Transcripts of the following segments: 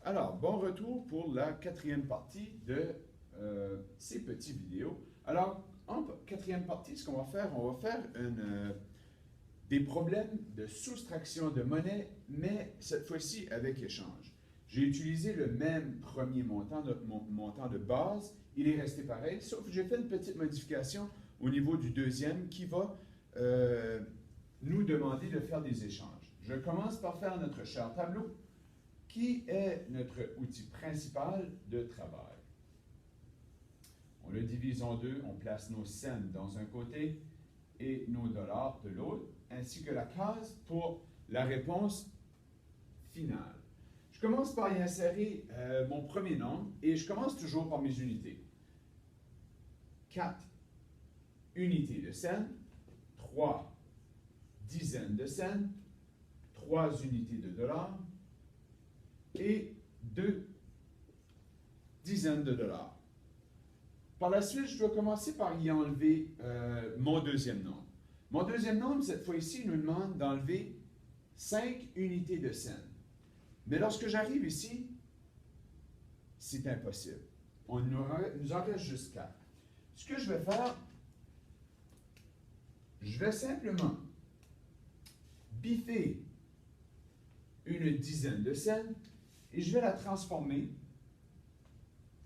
Alors, bon retour pour la quatrième partie de ces petites vidéos. Alors, en quatrième partie, ce qu'on va faire, on va faire des problèmes de soustraction de monnaie, mais cette fois-ci avec échange. J'ai utilisé le même premier montant, notre montant de base. Il est resté pareil, sauf que j'ai fait une petite modification au niveau du deuxième qui va nous demander de faire des échanges. Je commence par faire notre cher tableau, qui est notre outil principal de travail. On le divise en deux, on place nos cents dans un côté et nos dollars de l'autre, ainsi que la case pour la réponse finale. Je commence par y insérer mon premier nombre et je commence toujours par mes unités. 4 unités de cents, 3 dizaines de cents, 3 unités de dollars, et 2 dizaines de dollars. Par la suite, je dois commencer par y enlever mon deuxième nombre. Mon deuxième nombre, cette fois-ci, nous demande d'enlever 5 unités de cents. Mais lorsque j'arrive ici, c'est impossible. Nous en reste juste 4. Ce que je vais faire, je vais simplement biffer une dizaine de cents et je vais la transformer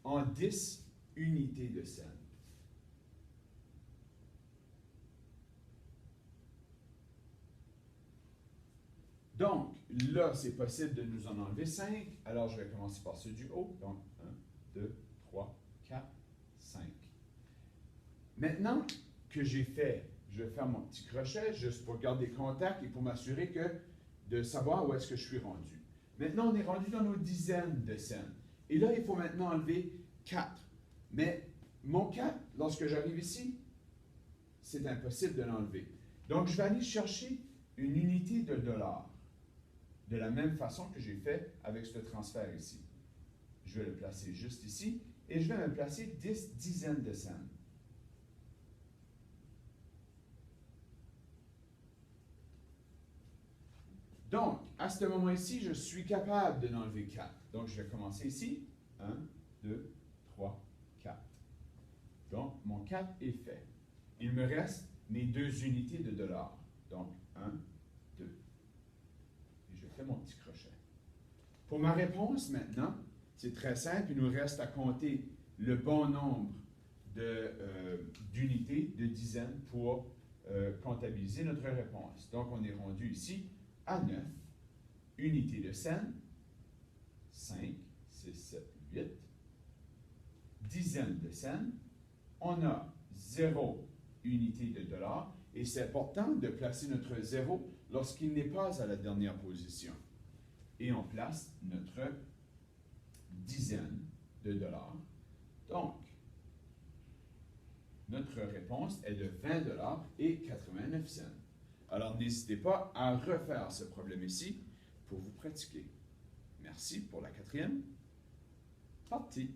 en 10 unités de cents. Donc, là, c'est possible de nous en enlever 5. Alors, je vais commencer par ceux du haut. Donc, 1, 2, 3, 4, 5. Maintenant que j'ai fait, je vais faire mon petit crochet juste pour garder contact et pour m'assurer de savoir où est-ce que je suis rendu. Maintenant, on est rendu dans nos dizaines de cents. Et là, il faut maintenant enlever 4. Mais mon 4, lorsque j'arrive ici, c'est impossible de l'enlever. Donc, je vais aller chercher une unité de dollar, de la même façon que j'ai fait avec ce transfert ici. Je vais le placer juste ici et je vais me placer 10 dizaines de cents. Donc, à ce moment-ci, je suis capable de l'enlever 4. Donc, je vais commencer ici. 1, 2, 3, 4. Donc, mon 4 est fait. Il me reste mes 2 unités de dollars. Donc, 1, 2. Et je fais mon petit crochet. Pour ma réponse maintenant, c'est très simple. Il nous reste à compter le bon nombre d'unités, de dizaines pour comptabiliser notre réponse. Donc, on est rendu ici à 9 unités de cents, 5, 6, 7, 8, dizaines de cents, on a 0 unité de dollars, et c'est important de placer notre 0 lorsqu'il n'est pas à la dernière position. Et on place notre dizaine de dollars. Donc, notre réponse est de 20 dollars et 89 cents. Alors, n'hésitez pas à refaire ce problème ici pour vous pratiquer. Merci pour la quatrième partie.